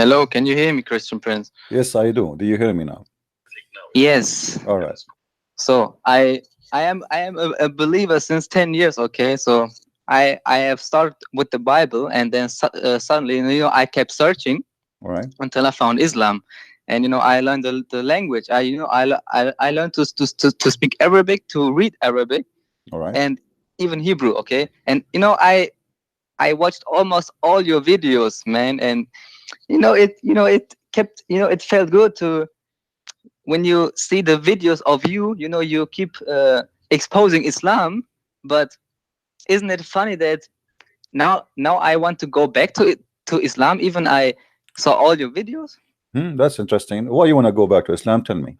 Hello, can you hear me, Christian Prince? Yes, I do. Do you hear me now? Yes. All right. So I am a believer since 10 years. Okay, so I have started with the Bible, and then suddenly, I kept searching All right. until I found Islam, and I learned the language. I learned to speak Arabic, to read Arabic, All right. and even Hebrew. Okay, and I watched almost all your videos, man, and it kept, it felt good to, when you see the videos of you keep exposing Islam. But isn't it funny that now I want to go back to Islam, even I saw all your videos. That's interesting. Why you want to go back to Islam? Tell me.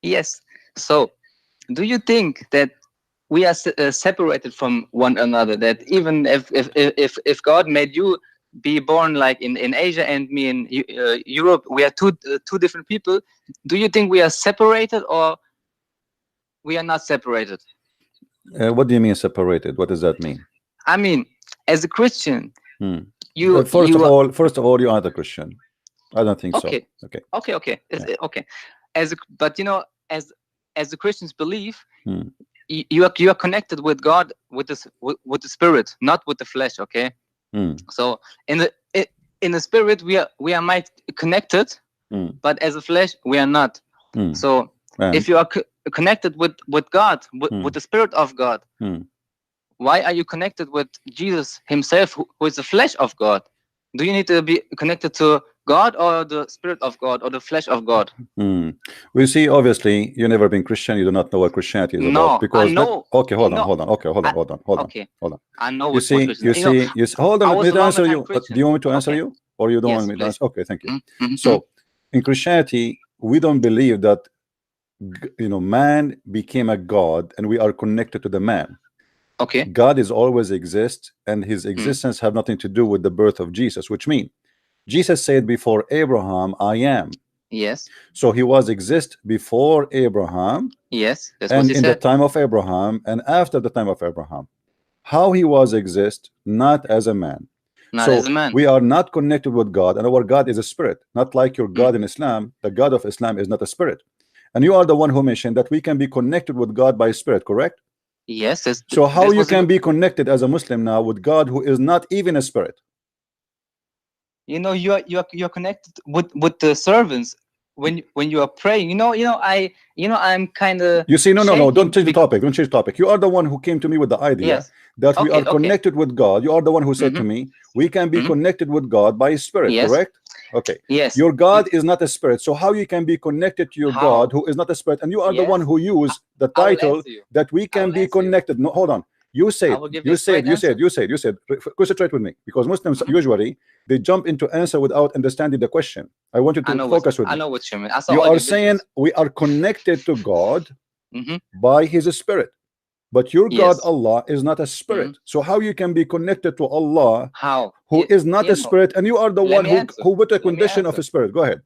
Yes. So do you think that we are separated from one another, that even if God made you be born like in Asia and me in Europe, we are two different people? Do you think we are separated, or we are not separated? What do you mean separated? What does that mean? I mean, as a Christian, first of all, you are the Christian. I don't think okay. so. Okay. Okay. Yeah. Okay. But as the Christians believe, you are connected with God, with the spirit, not with the flesh. Okay. So in the spirit we are might connected, but as a flesh we are not. So if you are connected with God, with the spirit of God, why are you connected with Jesus himself, who is the flesh of God? Do you need to be connected to God, or the spirit of God, or the flesh of God? We see, obviously you never been Christian, you do not know what Christianity is about, because I know. Okay, hold on. Okay, hold on. I know. You see, hold on, let me answer you. Do you want me to answer you, or you don't want me to answer? Okay, thank you. So in Christianity, we don't believe that man became a god and we are connected to the man. Okay. God is always exist, and his existence have nothing to do with the birth of Jesus, which means Jesus said, before Abraham I am. Yes. So he was exist before Abraham. Yes, that's and what he in said. the time of Abraham and after the time of Abraham. How he was exist? Not as a man. Not as a man. We are not connected with God, and our God is a spirit, not like your God in Islam. The God of Islam is not a spirit, and you are the one who mentioned that we can be connected with God by spirit, correct? Yes. So how you can be connected as a Muslim now with God who is not even a spirit? You're connected with the servants when you are praying. I'm kind of. You see, no, don't change the topic. Don't change the topic. You are the one who came to me with the idea that we are connected with God. You are the one who said to me, we can be connected with God by spirit, correct? Okay. Yes. Your God is not a spirit. So how you can be connected to your God who is not a spirit? And you are the one who used the title that we can be connected. No, hold on. You said, concentrate with me, because Muslims usually they jump into answer without understanding the question. I want you to focus with me. I know what you mean. You are saying we are connected to God by his spirit, but your God Allah is not a spirit. So how you can be connected to Allah, who is not a spirit, and you are the one who put a condition of a spirit? Go ahead.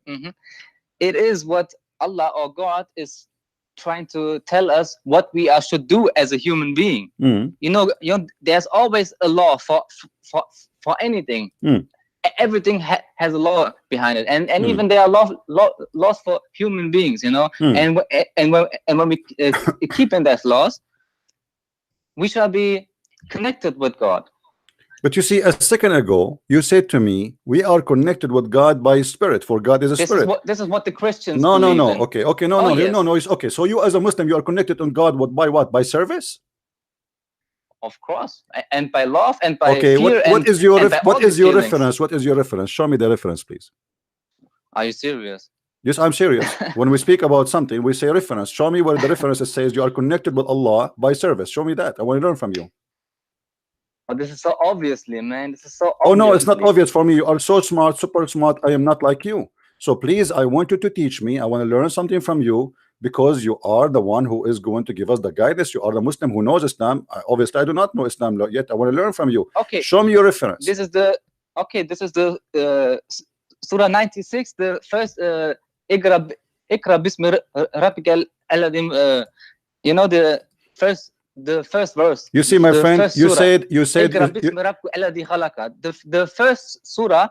It is what Allah or God is trying to tell us what we should do as a human being. There's always a law for anything. Everything has a law behind it, and even there are laws for human beings. And when we keep in that laws, we shall be connected with God. But you see, a second ago you said to me, we are connected with God by spirit, for God is a spirit. This is what the Christians no believe in. Okay, no, it's okay. So you as a Muslim, you are connected on God by what? By service? Of course, and by love, and by fear. What is your reference? What is your reference? Show me the reference, please. Are you serious? Yes, I'm serious. When we speak about something, we say reference. Show me where the reference says you are connected with Allah by service. Show me that. I want to learn from you. Oh, this is so obviously, man. This is so obviously. Oh no, it's not obvious for me. You are so smart, super smart. I am not like you. So please, I want you to teach me. I want to learn something from you, because you are the one who is going to give us the guidance. You are the Muslim who knows Islam. Obviously, I do not know Islam yet. I want to learn from you. Okay. Show me your reference. This is the Surah 96, the first Iqra bismi rabbikal alladhi, the first verse. You see, my friend, you said the first surah,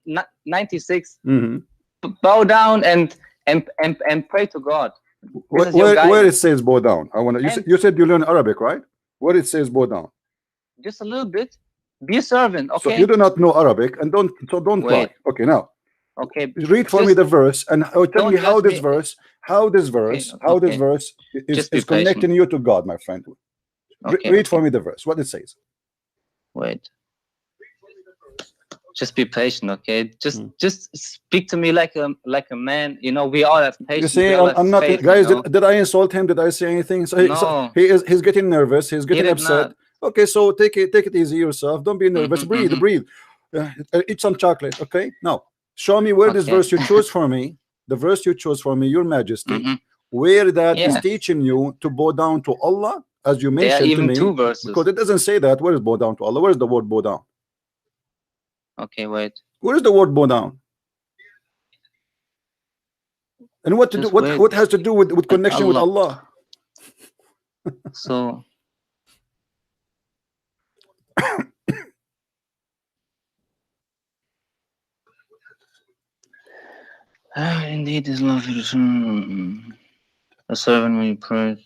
96. Bow down and pray to God. Where it says bow down? I want to. You said you learn Arabic, right? Where it says bow down? Just a little bit. Be a servant, okay? So you do not know Arabic, and don't cry. Okay, now. Okay. Read for me the verse and tell me how this verse is connecting you to God, my friend. Read for me the verse. What it says. Wait. Just be patient, okay? Just speak to me like a man. You know, we all have patience. You see, I'm not, guys. Did I insult him? Did I say anything? So no. He's getting nervous. He's getting upset. Okay, so take it easy yourself. Don't be nervous. Breathe. Eat some chocolate. Okay. Now, show me where this verse you chose for me. The verse you chose for me, Your Majesty, where that is teaching you to bow down to Allah, as you mentioned there are even to me. 2 verses. Because it doesn't say that. Where is bow down to Allah? Where is the word bow down? Okay, wait. Where is the word bow down? And what to do? What has to do with connection with Allah? So. Indeed, is love a servant when you pray.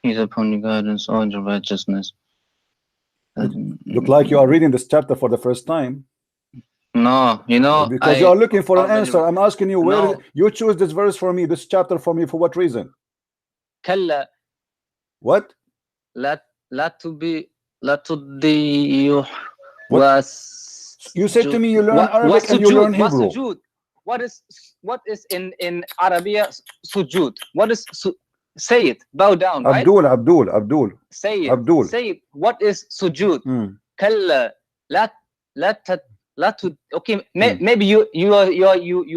He's upon your guidance, all your righteousness. Look like you are reading this chapter for the first time. No, you know, because you are looking for an answer. I'm asking you where you choose this verse for me, this chapter for me, for what reason? Kalla. What? La tuddi was. You said to me you learn Arabic and you learn Hebrew. What is in Arabia sujud? What is say it? Bow down, right? Abdul. Say it. Abdul. Say it. What is sujud? Kalla la to. Okay, maybe you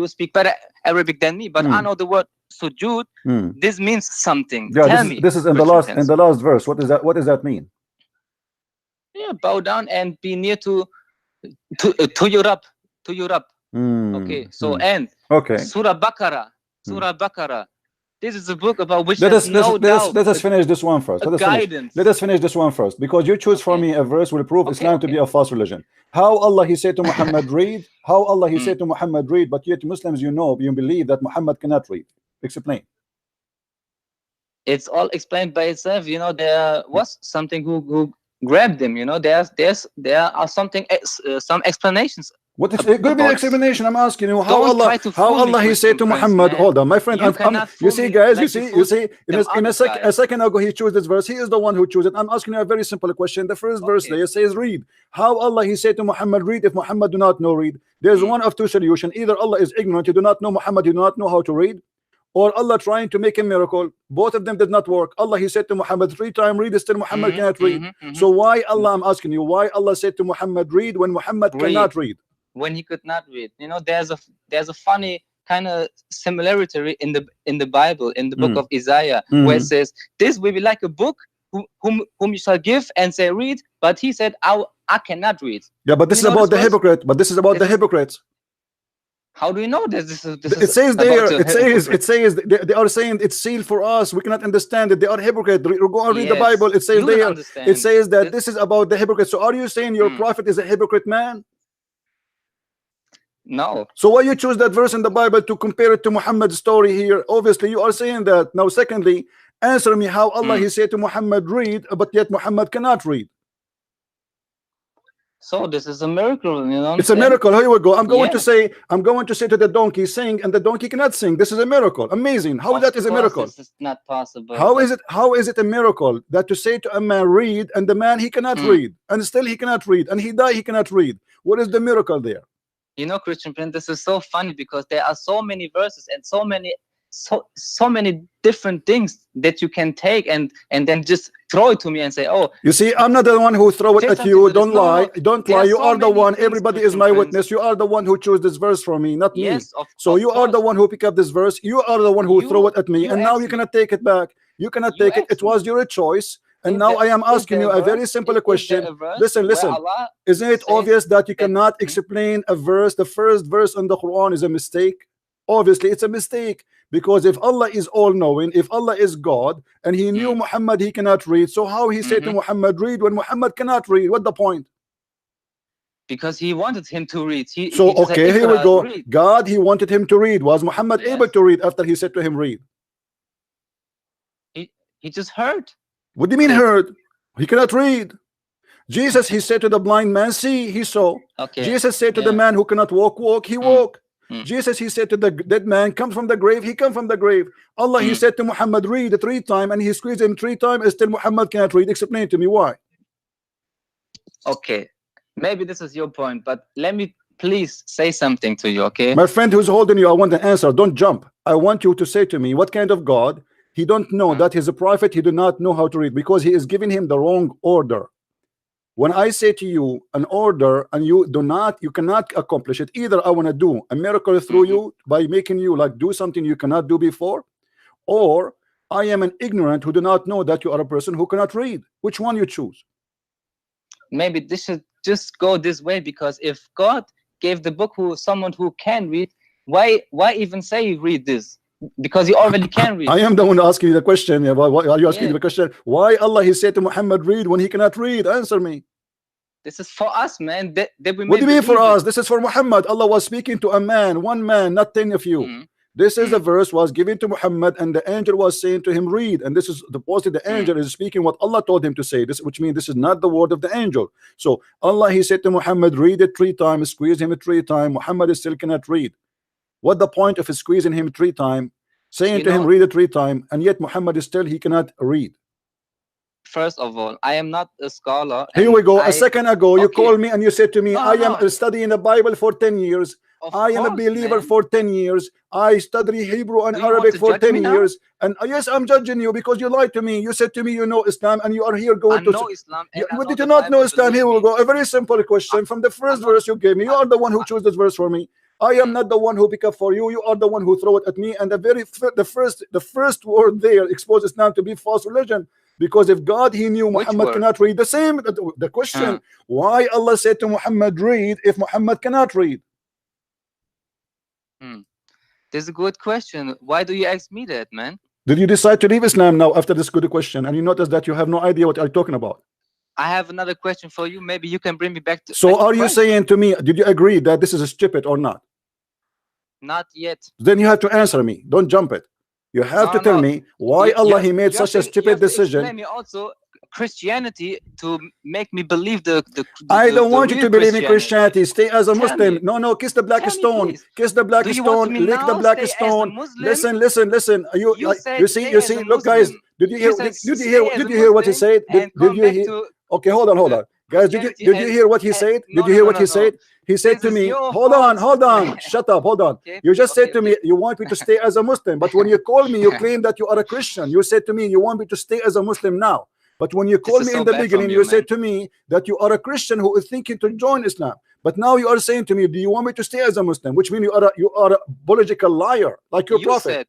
speak better Arabic than me, but I know the word sujud. This means something. Yeah, Tell me. This is in the last verse. What does that mean? Yeah, bow down and be near to your Rabb. Okay, so Surah Baqarah. This is a book about which let us finish this one first. Let us finish this one first, because you choose for me a verse will prove Islam to be a false religion. How Allah He said to Muhammad read? How Allah He said to Muhammad read? But yet Muslims, you believe that Muhammad cannot read. Explain. It's all explained by itself. You know, there was something who grabbed him. You know, there are some explanations. What is it? Give me an explanation. I'm asking you how Allah He said to Muhammad. Hold on, my friend. You see, guys. You see. In a second ago, he chose this verse. He is the one who chose it. I'm asking you a very simple question. The first verse there says read. How Allah He said to Muhammad read if Muhammad do not know read? There's one of 2 solutions. Either Allah is ignorant, He do not know Muhammad, He do not know how to read, or Allah trying to make a miracle. Both of them did not work. Allah He said to Muhammad 3 times read, still Muhammad cannot read. So why Allah? I'm asking you why Allah said to Muhammad read when Muhammad cannot read? When he could not read. You know, there's a funny kind of similarity in the Bible, in the book of Isaiah, where it says, this will be like a book whom you shall give and say read, but he said I cannot read. Yeah, but this is about the hypocrite. But this is about the hypocrites. How do you know this? It says there. It says they are saying it's sealed for us. We cannot understand it. They are hypocrites. Go and read the Bible. It says there. It says that this is about the hypocrites. So are you saying your prophet is a hypocrite man? No. So why you choose that verse in the Bible to compare it to Muhammad's story here? Obviously, you are saying that. Now, secondly, answer me how Allah He said to Muhammad read, but yet Muhammad cannot read. So this is a miracle, you know. It's a miracle. Here we go. I'm going to say to the donkey, sing, and the donkey cannot sing. This is a miracle. Amazing. How that is a miracle? This is not possible. How is it a miracle that to say to a man read, and the man he cannot read, and still he cannot read, and he die he cannot read? What is the miracle there? You know, Christian Prince, this is so funny because there are so many verses and so many different things that you can take and then just throw it to me and say, oh, you see, I'm not the one who throw it at you. Don't lie. Don't lie. You are the one. Everybody is my witness. You are the one who chose this verse for me, not me. So you are the one who pick up this verse. You are the one who throw it at me, and now you cannot take it back. You cannot take it. It was your choice. And now I am asking you a very simple question. Listen. Isn't it obvious that you cannot explain a verse? The first verse in the Quran is a mistake. Obviously, it's a mistake, because if Allah is all-knowing, if Allah is God, and He knew Muhammad he cannot read, so how He said to Muhammad read when Muhammad cannot read? What the point? Because he wanted him to read. So okay, here we go. Read. God, he wanted him to read. Was Muhammad able to read after he said to him, read? He just heard. What do you mean heard? He cannot read. Jesus, he said to the blind man, see, he saw. Okay. Jesus said to the man who cannot walk, walk, he walk. Jesus, he said to the dead man, come from the grave, he come from the grave. Allah, he said to Muhammad, read 3 times, and he squeezed him 3 times, and still Muhammad cannot read. Explain to me why. Okay, maybe this is your point, but let me please say something to you, okay? My friend who's holding you, I want an answer. Don't jump. I want you to say to me, what kind of God? He don't know that he's a prophet. He do not know how to read because he is giving him the wrong order. When I say to you an order and you cannot accomplish it, either I want to do a miracle through you by making you like do something you cannot do before, or I am an ignorant who do not know that you are a person who cannot read. Which one you choose? Maybe this should just go this way, because if God gave the book to someone who can read, why even say read this? Because you already can read. I am the one asking you the question. Why are you asking the question? Why Allah he said to Muhammad read when he cannot read? Answer me. This is for us, man. What do you mean for us? This is for Muhammad. Allah was speaking to a man, one man, not 10 of you. This is the verse was given to Muhammad, and the angel was saying to him, read. And this is the angel is speaking what Allah told him to say. This, which means this is not the word of the angel. So Allah he said to Muhammad, read it 3 times, squeeze him 3 times. Muhammad still cannot read. What the point of squeezing him 3 times, saying to him read it 3 times, and yet Muhammad is still he cannot read? First of all, I am not a scholar. Here we go. A second ago, you called me and you said to me, I am studying the Bible for 10 years. I am a believer for 10 years. I study Hebrew and Arabic for 10 years. And yes, I'm judging you because you lied to me. You said to me, you know Islam, and you are here going to know Islam. Did you not know Islam? Here we go. A very simple question from the first verse you gave me. You are the one who chose this verse for me. I am not the one who pick up for you. You are the one who throw it at me. And the first word there exposes Islam to be false religion. Because if God he knew Muhammad cannot read, the question, why Allah said to Muhammad read if Muhammad cannot read? This is a good question. Why do you ask me that, man? Did you decide to leave Islam now after this good question, and you notice that you have no idea what I'm talking about? I have another question for you. Maybe you can bring me back to. So are you saying to me, did you agree that this is a stupid or not? Not yet. Then you have to answer me. Don't jump it. You have to tell me why Allah he made such a stupid decision. Explain me also Christianity to make me believe I don't want you to believe in Christianity. Stay as a Muslim. No, kiss the black stone. Kiss the black stone. Lick the black stone. Listen. You see. Look, guys. Did you hear what he said? Did you hear? Okay, hold on. Guys, did you hear what he said? Did you hear what he said? He said to me, hold on, shut up, hold on. You just said to me, you want me to stay as a Muslim. But when you call me, you claim that you are a Christian. You said to me, you want me to stay as a Muslim now. But when you called me in the beginning, you said to me that you are a Christian who is thinking to join Islam. But now you are saying to me, do you want me to stay as a Muslim? Which means you are a biological liar, like your prophet.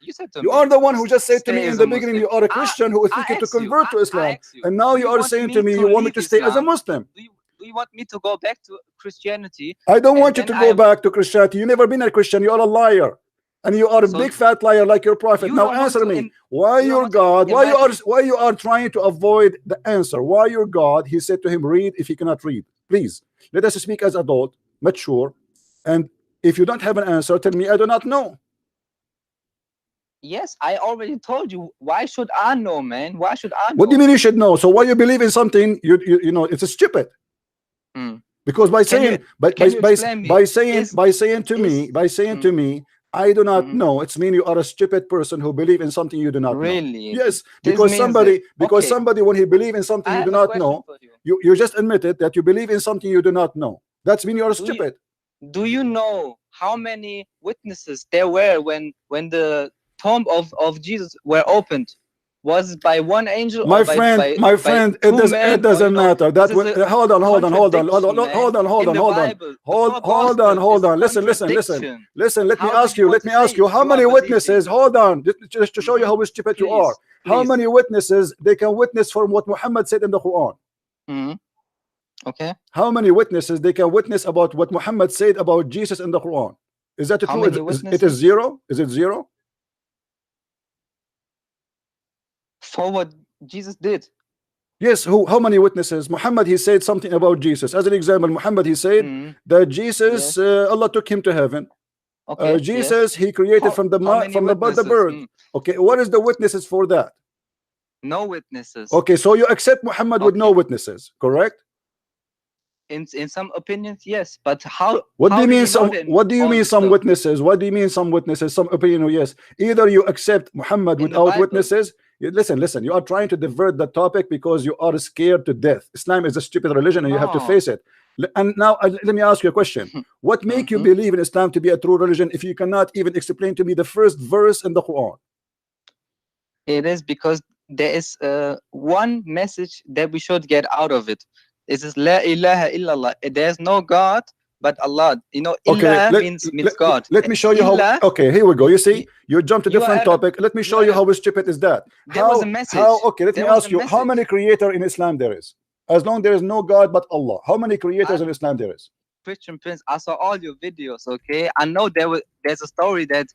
You said to me, you are the one who just said to me in the beginning, you are a Christian who is thinking to convert to Islam. And now you are saying to me, you want me to stay as a Muslim. Do you want me to go back to Christianity? I don't want you to go back to Christianity. You never been a Christian. You are a liar. And you are a big fat liar like your prophet. Now answer me. Why your God? Why you are trying to avoid the answer? Why your God? He said to him, read if he cannot read. Please, let us speak as adult, mature. And if you don't have an answer, tell me I do not know. Yes, I already told you. Why should I know, man? Why should I know? What do you mean you should know? So why you believe in something you know it's a stupid. Because by saying to me I do not know, it's mean you are a stupid person who believe in something you do not know. Yes, because somebody when he believe in something you do not know, you just admitted that you believe in something you do not know. That's mean you are stupid. Do you know how many witnesses there were when the tomb of Jesus were opened? Was by one angel? My friend, it doesn't matter. That hold on. Listen. Let me ask you. How many witnesses? Hold on, just to show you how stupid you are. How many witnesses they can witness from what Muhammad said in the Quran? Okay. How many witnesses they can witness about what Muhammad said about Jesus in the Quran? Is that true? It is zero. Is it zero? For what Jesus did. Yes, who? How many witnesses? Muhammad, he said something about Jesus. As an example, Muhammad, he said that Jesus, Allah took him to heaven. Okay. Jesus, he created from the bird. Okay, what is the witnesses for that? No witnesses. Okay, so you accept Muhammad with no witnesses, correct? In some opinions, yes, but how? What do you mean some? What do you mean some witnesses? What do you mean some witnesses? Some opinion? Yes. Either you accept Muhammad without witnesses. Listen. You are trying to divert the topic because you are scared to death. Islam is a stupid religion, and you have to face it. And now let me ask you a question. What make you believe in Islam to be a true religion if you cannot even explain to me the first verse in the Quran? It is because there is one message that we should get out of it. It is La ilaha illallah. There's no God but Allah. You know, okay, means God. Let me show you how. Okay, here we go. You see, you jumped to different topic. Let me show you how stupid is that. There was a message. Okay, let me ask you, how many creators in Islam there is? As long there is no God but Allah, how many creators in Islam there is? Christian Prince, I saw all your videos. Okay, I know there's a story that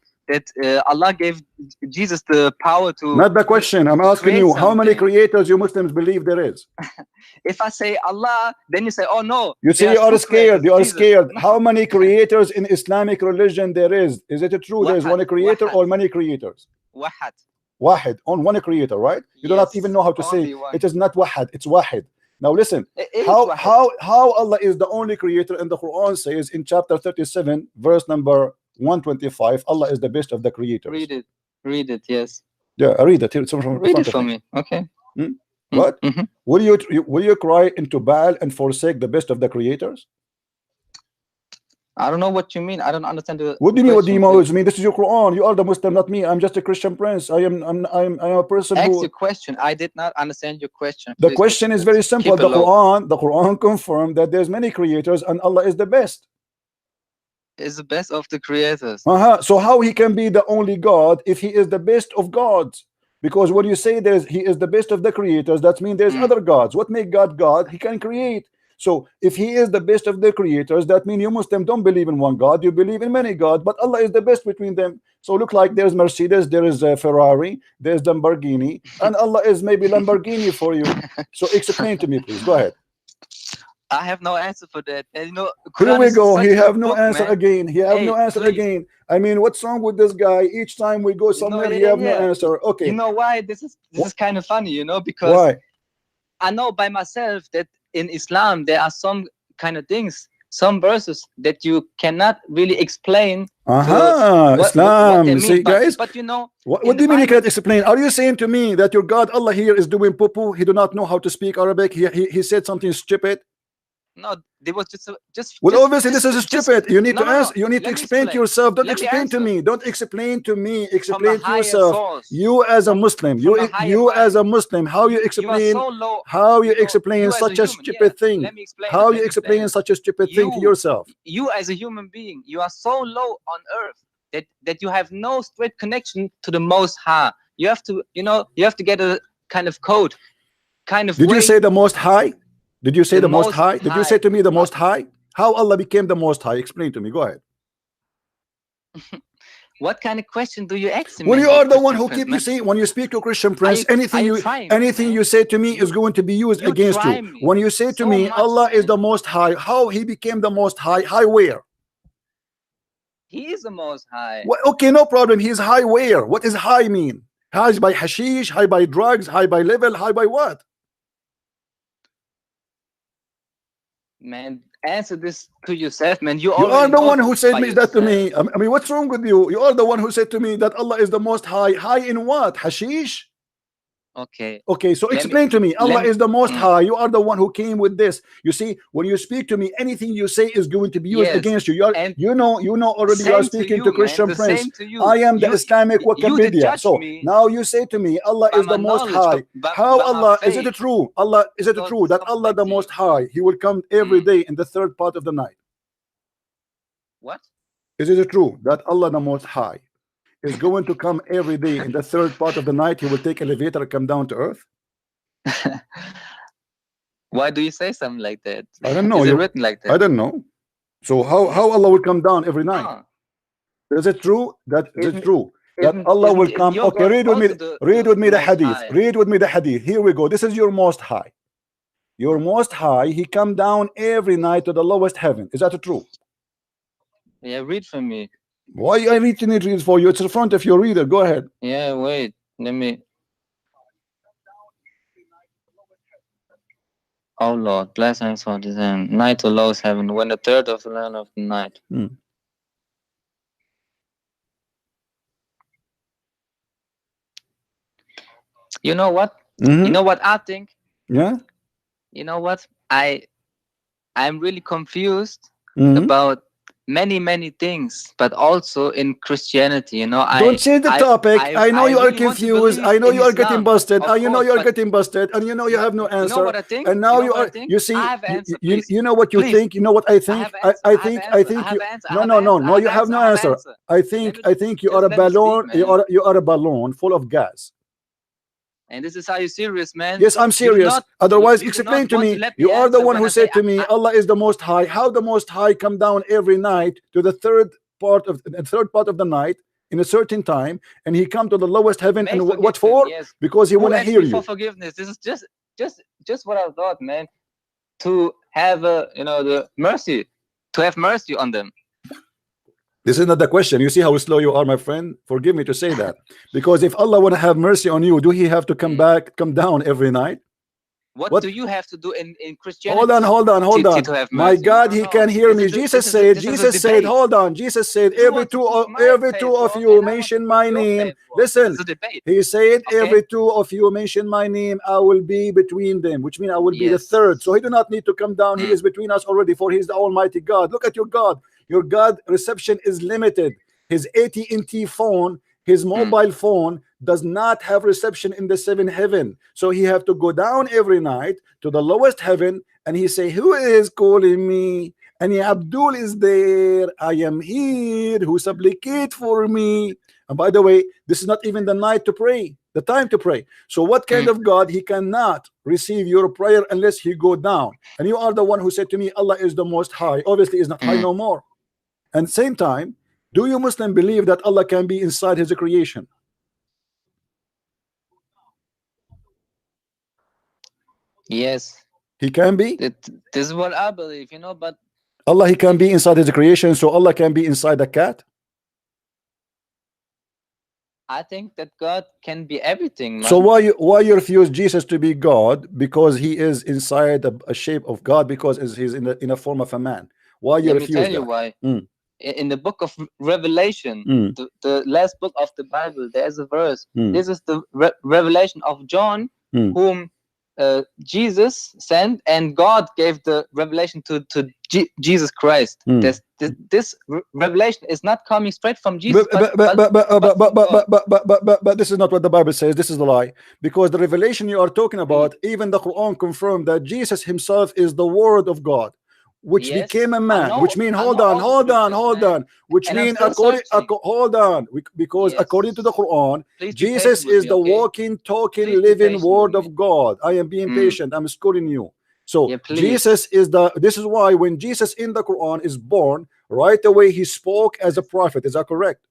Allah gave Jesus the power to. Not the question. I'm asking you, how many creators you Muslims believe there is? If I say Allah, then you say, oh no. You see, you are scared. You are scared. How many creators in Islamic religion there is? Is it true there is one creator or many creators? Wahad. Wahid, on one creator, right? You do not even know how to say it is not Wahad, it's Wahid. Now listen, how Allah is the only creator, and the Quran says in chapter 37, verse number 125, Allah is the best of the creators. Read it, yes. Yeah, I read it here. Read it for me. Okay. What? Will you cry into Baal and forsake the best of the creators? I don't know what you mean. I don't understand the. What do you mean? What do you mean? This is your Quran. You are the Muslim, not me. I'm just a Christian Prince. I'm a person who. Ask your question. I did not understand your question. The question is very simple. The Quran confirmed that there's many creators and Allah is the best. Is the best of the creators. So how he can be the only God if he is the best of gods? Because when you say he is the best of the creators, that means there's other gods. What make God God? He can create. So if he is the best of the creators, that means you Muslims don't believe in one God, you believe in many gods, but Allah is the best between them. So look like there's Mercedes, there is Ferrari, there's Lamborghini, and Allah is maybe Lamborghini for you. So explain to me, please. Go ahead. I have no answer for that. And, you know, here we go. He have no answer again. He have no answer again. I mean, what's wrong with this guy? Each time we go somewhere, he have no answer. Okay. You know why? This is kind of funny, you know, because why? I know by myself that in Islam there are some kind of things, some verses that you cannot really explain. Islam. See, guys. But you know, what do you mean you cannot explain? Are you saying to me that your God Allah here is doing poo-poo? He do not know how to speak Arabic. He said something stupid. No, there was just. Well, obviously this is stupid. You need to ask. You need to explain to yourself. Don't explain to me. Don't explain to me. Explain to yourself. You as a Muslim. You as a Muslim. How you explain? How you explain such a stupid thing? How you explain such a stupid thing to yourself? You as a human being, you are so low on earth that you have no straight connection to the Most High. You have to, you know, you have to get a kind of code, kind of. Did you say the Most High? Did you say the Most High? Did you say to me the Most High? How Allah became the Most High? Explain to me. Go ahead. What kind of question do you ask me? Well, you are the one who keep you saying when you speak to Christian Prince, anything you say to me is going to be used against you. When you say to me, Allah is the Most High, how he became the Most High? High where? He is the Most High. Well, okay, no problem. He's high where? What does high mean? High by hashish, high by drugs, high by level, high by what? Man, answer this to yourself, man. You are the one who said me that to me. I mean, what's wrong with you? You are the one who said to me that Allah is the Most High. High in what? Hashish? Okay, so explain to me. Allah is the Most High. You are the one who came with this. You see, when you speak to me, anything you say is going to be used against you. You know already you are speaking to Christian Prince. I am the Islamic Wikipedia. So now you say to me, Allah is the Most High. How Allah, is it true? Allah, is it true that Allah the Most High, he will come every day in the third part of the night? What? Is it true that Allah the Most High is going to come every day in the third part of the night? He will take elevator and come down to earth. Why do you say something like that? I don't know. Is it written like that? I don't know. So how Allah will come down every night? Is it true that Allah will come? Okay, read with me the hadith. Read with me the hadith. Here we go. This is your Most High. your most high, he come down every night to the lowest heaven. Is that true? Yeah, read for me. Why I reading it read for you? It's in front of your reader. Go ahead. Yeah, wait. Let me. Oh Lord, bless him for this end. Night to lowest heaven, when the third of the land of the night. You know what? You know what I think? Yeah. You know what? I'm really confused about many things, but also in Christianity. You know, don't change the topic. I know you are confused. I know you are getting busted. You know you are getting busted, and you know you have no answer. You know what I think? And now you are. You see, you know what you think. You know what I think. I think you. No. You have no answer. I think you are a balloon. You are a balloon full of gas. And this is how you're serious, man. Yes, I'm serious. Otherwise, explain to me. You are the one who said to me, Allah is the Most High. How the Most High come down every night to the third part of the night in a certain time, and he come to the lowest heaven, and what for? Yes. Because he want to hear you. For forgiveness. This is just what I thought, man. To have the mercy, to have mercy on them. This is not the question. You see how slow you are, my friend? Forgive me to say that. Because if Allah want to have mercy on you, do he have to come down every night? What do you have to do in Christianity? Hold on. My God, he can hear me. Jesus said, hold on. Jesus said, every two of you mention my name. Listen, he said, every two of you mention my name, I will be between them, which means I will be the third. So he do not need to come down. He is between us already, for he is the Almighty God. Look at your God. Your God reception is limited. His AT&T phone, his mobile phone does not have reception in the seventh heaven. So he have to go down every night to the lowest heaven, and he say, who is calling me? And Abdul is there. I am here. Who supplicate for me? And by the way, this is not even the night to pray, the time to pray. So what kind of God? He cannot receive your prayer unless he go down. And you are the one who said to me, Allah is the Most High. Obviously is not high no more. And same time, do you Muslim believe that Allah can be inside his creation? Yes. He can be? This is what I believe, but Allah, he can be inside his creation, so Allah can be inside a cat? I think that God can be everything, man. So why you refuse Jesus to be God? Because he is inside a shape of God, because he's in a form of a man. Why you refuse that? Let me tell you why. In the book of Revelation, the last book of the Bible, there's a verse. This is the revelation of John, whom Jesus sent, and God gave the revelation to Jesus Christ. This revelation is not coming straight from Jesus. But this is not what the Bible says. This is the lie. Because the revelation you are talking about, even the Quran confirmed that Jesus himself is the Word of God, which became a man, which means hold on, which means according to the Quran, Jesus is the walking, talking, living Word of God. I am being patient. I'm scolding you. So Jesus is this is why when Jesus in the Quran is born, right away he spoke as a prophet. Is that correct?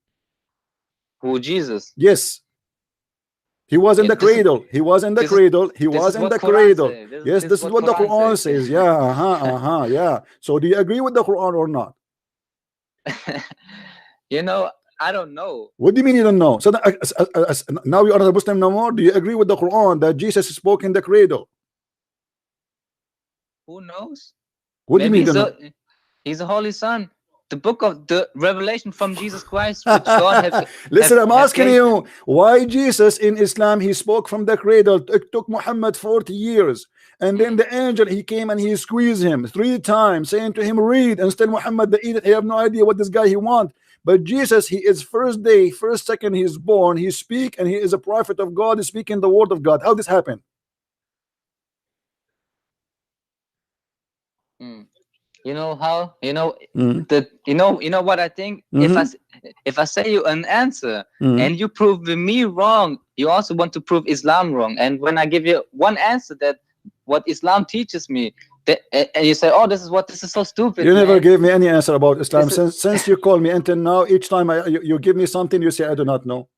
Who, Jesus? Yes. He was in the cradle. He was in the cradle. He was in the cradle. Yes, this is what the Quran says. Yeah, yeah. So do you agree with the Quran or not? I don't know. What do you mean you don't know? So now you are not a Muslim no more. Do you agree with the Quran that Jesus spoke in the cradle? Who knows? What do you mean? He's a holy son. The book of the revelation from Jesus Christ, which God listen, I'm asking you, why Jesus in Islam, he spoke from the cradle. It took Muhammad 40 years. And then the angel, he came and he squeezed him 3 times, saying to him, read. And still Muhammad, the idiot, he have no idea what this guy he want. But Jesus, he is first day, first second he is born, he speak, and he is a prophet of God, speaking the word of God. How this happened? You know how? You know what I think? If I say you an answer and you prove me wrong, you also want to prove Islam wrong. And when I give you one answer that what Islam teaches me, and you say, oh, this is so stupid. You never gave me any answer about Islam since you call me until now. Each time you give me something, you say I do not know.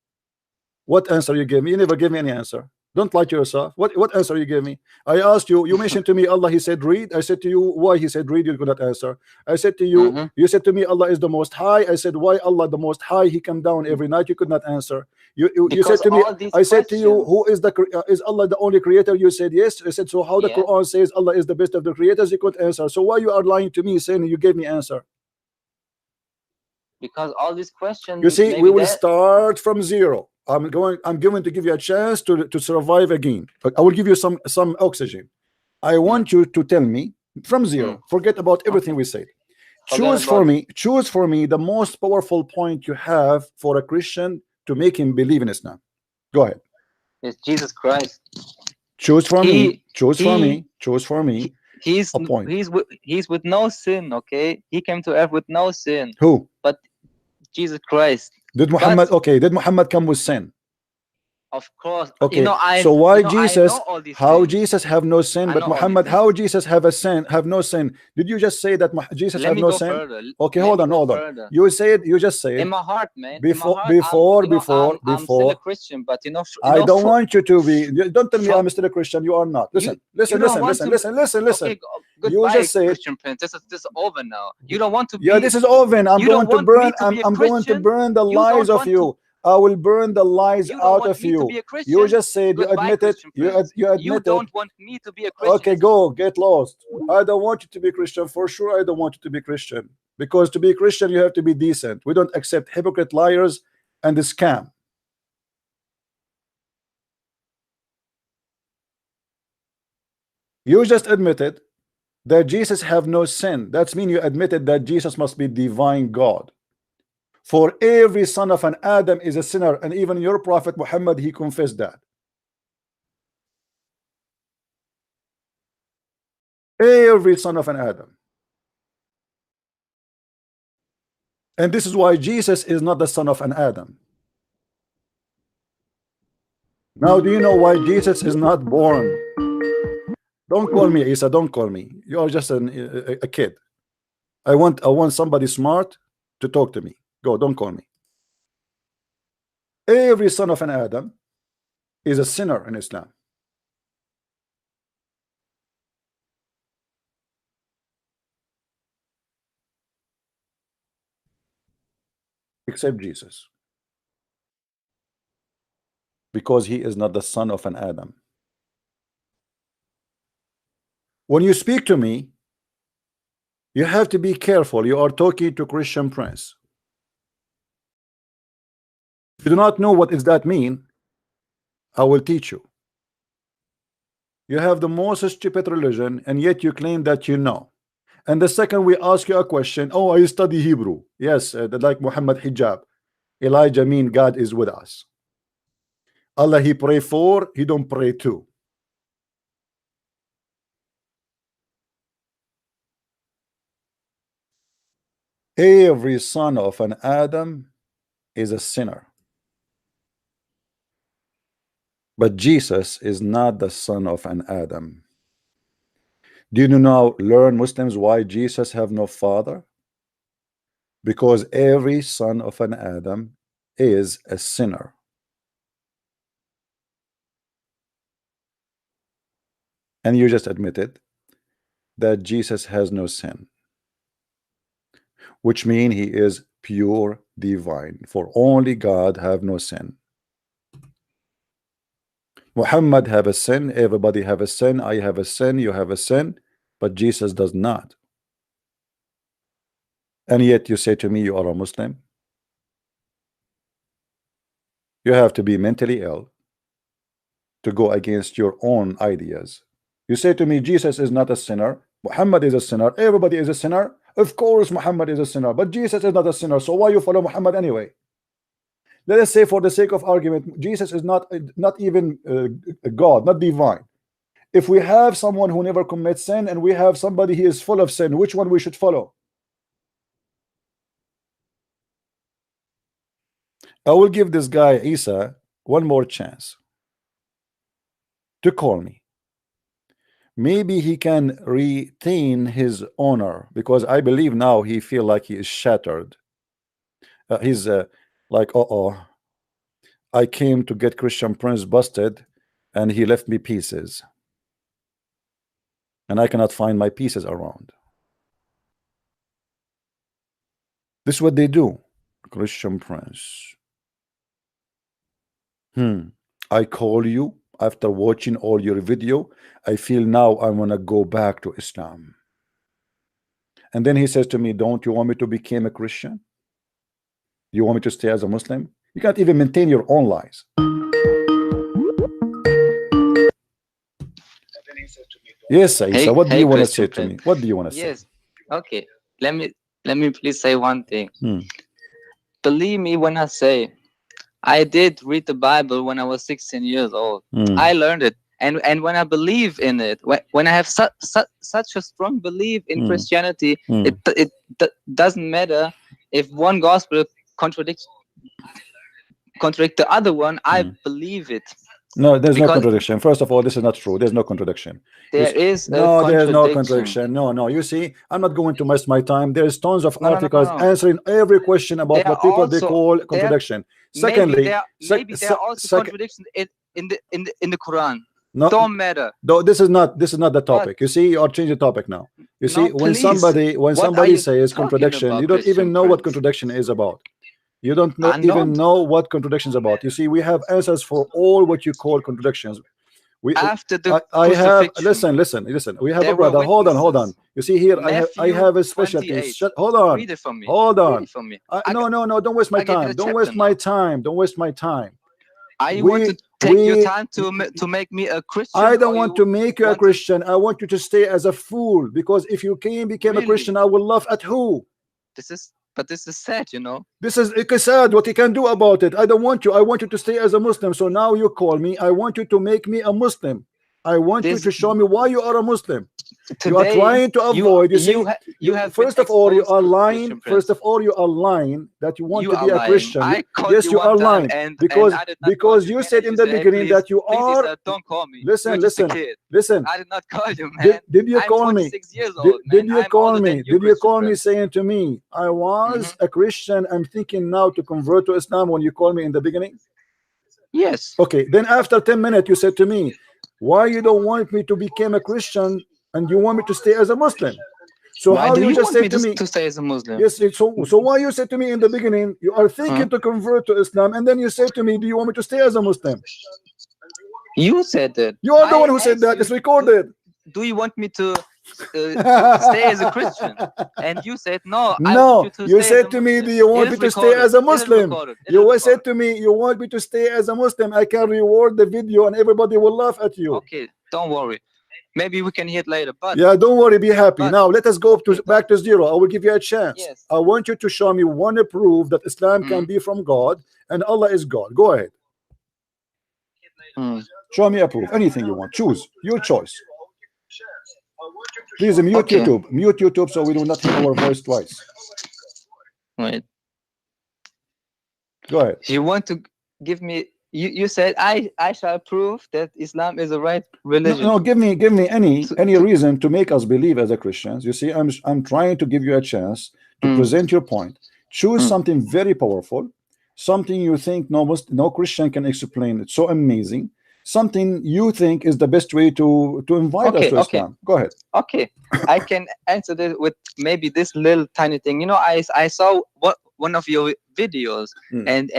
What answer you give me? You never give me any answer. Don't lie to yourself. What answer you gave me? I asked you. You mentioned to me Allah. He said read. I said to you why He said read. You could not answer. I said to you. You said to me Allah is the Most High. I said why Allah the Most High? He come down every night. You could not answer. You said to me. I said to you who is is Allah the only creator? You said yes. I said so how the Quran says Allah is the best of the creators? You could answer. So why you are lying to me saying you gave me answer? Because all these questions. You see, we will start from zero. I'm going to give you a chance to survive again. I will give you some oxygen. I want you to tell me from zero. Forget about everything we said. Choose for me the most powerful point you have for a Christian to make him believe in Islam. Go ahead. It's Jesus Christ. Choose for me. Choose for me. He's with no sin. Okay, He came to earth with no sin. Who? But Jesus Christ. Did Muhammad? Okay. Did Muhammad come with sin? Of course. Okay. So why Jesus? How Jesus have no sin, but Muhammad? How Jesus have no sin? Did you just say that Jesus have no sin? Further. Okay, hold on. You just said in my heart, man. Before. I'm still a Christian, but I don't want you to be. Don't tell me I'm still a Christian. You are not. Listen. Listen. Okay, You just said Christian Prince. This is over now. You don't want to be. Yeah, this is over. I'm going to burn. I'm going to burn the lies of you. I will burn the lies out of you. You just said, you admitted. You admitted. You don't want me to be a Christian. Okay, go get lost. I don't want you to be Christian. For sure, I don't want you to be Christian. Because to be Christian, you have to be decent. We don't accept hypocrite, liars, and the scam. You just admitted that Jesus have no sin. That means you admitted that Jesus must be divine God. For every son of an Adam is a sinner, and even your prophet Muhammad, he confessed that. Every son of an Adam. And this is why Jesus is not the son of an Adam. Now, do you know why Jesus is not born? Don't call me Isa. Don't call me. You are just a kid. I want somebody smart to talk to me. Go, don't call me. Every son of an Adam is a sinner in Islam. Except Jesus. Because he is not the son of an Adam. When you speak to me, you have to be careful. You are talking to Christian Prince. If you do not know what does that mean, I will teach you. You have the most stupid religion, and yet you claim that you know. And the second we ask you a question, oh, I study Hebrew. Yes, like Muhammad hijab. Elijah mean God is with us. Allah he pray for, he don't pray to. Every son of an Adam is a sinner. But Jesus is not the son of an Adam. Do you now learn, Muslims, why Jesus have no father? Because every son of an Adam is a sinner. And you just admitted that Jesus has no sin, which means he is pure divine, for only God have no sin. Muhammad have a sin, everybody have a sin, I have a sin, you have a sin, but Jesus does not. And yet you say to me you are a Muslim. You have to be mentally ill to go against your own ideas. You say to me Jesus is not a sinner, Muhammad is a sinner, everybody is a sinner. Of course Muhammad is a sinner, but Jesus is not a sinner, so why you follow Muhammad anyway? Let us say, for the sake of argument, Jesus is not even God, not divine. If we have someone who never commits sin and we have somebody who is full of sin, which one we should follow? I will give this guy Isa one more chance to call me. Maybe he can retain his honor, because I believe now he feel like he is shattered. He's like, I came to get Christian Prince busted, and he left me pieces, and I cannot find my pieces around. This is what they do. Christian Prince. I call you after watching all your video. I feel now I want to go back to Islam. And then he says to me, don't you want me to become a Christian? You want me to stay as a Muslim? You can't even maintain your own lies. Yes, Isa, what do you want to say to me? What do you want to say? Yes. Okay. Let me please say one thing. Believe me when I say I did read the Bible when I was 16 years old. I learned it. And when I believe in it, when I have such a strong belief in Christianity, it doesn't matter if one gospel contradict the other one. I believe it. No, there's no contradiction. First of all, this is not true. There's no contradiction. There's there's no contradiction. No. You see, I'm not going to waste my time. There's tons of articles answering every question about what people they call contradiction. Secondly, maybe there are also contradictions in the Quran. No, don't matter. No, this is not the topic. You see, you are changing the topic now. You see, when somebody says contradiction, you don't even know what contradiction is about. You don't even know what contradiction is about. You see, we have answers for all what you call contradictions. After the I have listen. We have a brother. Hold on. You see here, I have a specialty. Hold on. Read it for me. Hold on. Read it for me. No. Don't waste my time. Don't waste my time. Don't waste my time. I want to take your time to make me a Christian. I don't want to make you a Christian. I want you to stay as a fool, because if you became a Christian, I will laugh at who? But this is sad, you know. This is sad. What you can do about it? I don't want you. I want you to stay as a Muslim. So now you call me. I want you to make me a Muslim. I want you to show me why you are a Muslim. Today, you are trying to avoid. You have first of all, you are lying. First of all, you are lying that you want to be a Christian. Yes, you are lying because you said in the beginning that you are. Don't call me. Listen. I did not call you, man. Did you call me? 26 years old, did you call me? Did you call me saying to me, I was a Christian? I'm thinking now to convert to Islam when you called me in the beginning. Yes. Okay. Then after 10 minutes, you said to me, why you don't want me to become a Christian and you want me to stay as a Muslim? So why how do you just say to me to stay as a Muslim? Yes, so why you said to me in the beginning you are thinking to convert to Islam, and then you say to me, do you want me to stay as a Muslim? You said that. You are the one who said that. It's recorded. Do you want me to stay as a Christian? And you said no. No, you said to me, do you want me to stay as a Muslim? You said to me, you want me to stay as a Muslim. I can reward the video and everybody will laugh at you. Okay, don't worry. Maybe we can hear it later. But yeah, don't worry, be happy. Now let us go back to zero. I will give you a chance. Yes. I want you to show me one proof that Islam can be from God and Allah is God. Go ahead. Show me a proof. Anything you want. Choose. Your choice. Please mute YouTube. Mute YouTube so we do not hear our voice twice. Wait. Go ahead. You want to give me? You said I shall prove that Islam is the right religion. No, give me any reason to make us believe as a Christians. You see, I'm trying to give you a chance to present your point. Choose something very powerful, something you think no Christian can explain. It's so amazing. Something you think is the best way to invite us to Islam. Go ahead. Okay, I can answer this with maybe this little tiny thing. You know, I saw one of your videos, and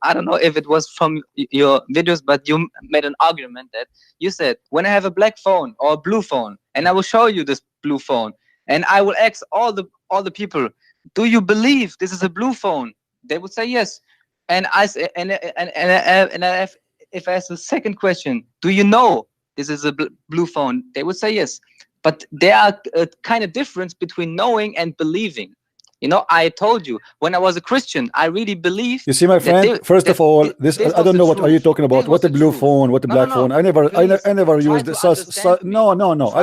I don't know if it was from your videos, but you made an argument that you said, when I have a black phone or a blue phone, and I will show you this blue phone, and I will ask all the people, do you believe this is a blue phone? They would say yes, and I say, if I ask the second question, do you know this is a blue phone? They would say yes. But there are a kind of difference between knowing and believing. You know, I told you when I was a Christian, I really believe. You see, my friend. First of all, this I don't know what are you talking about. What a blue phone, what a black phone. I never used this. No. I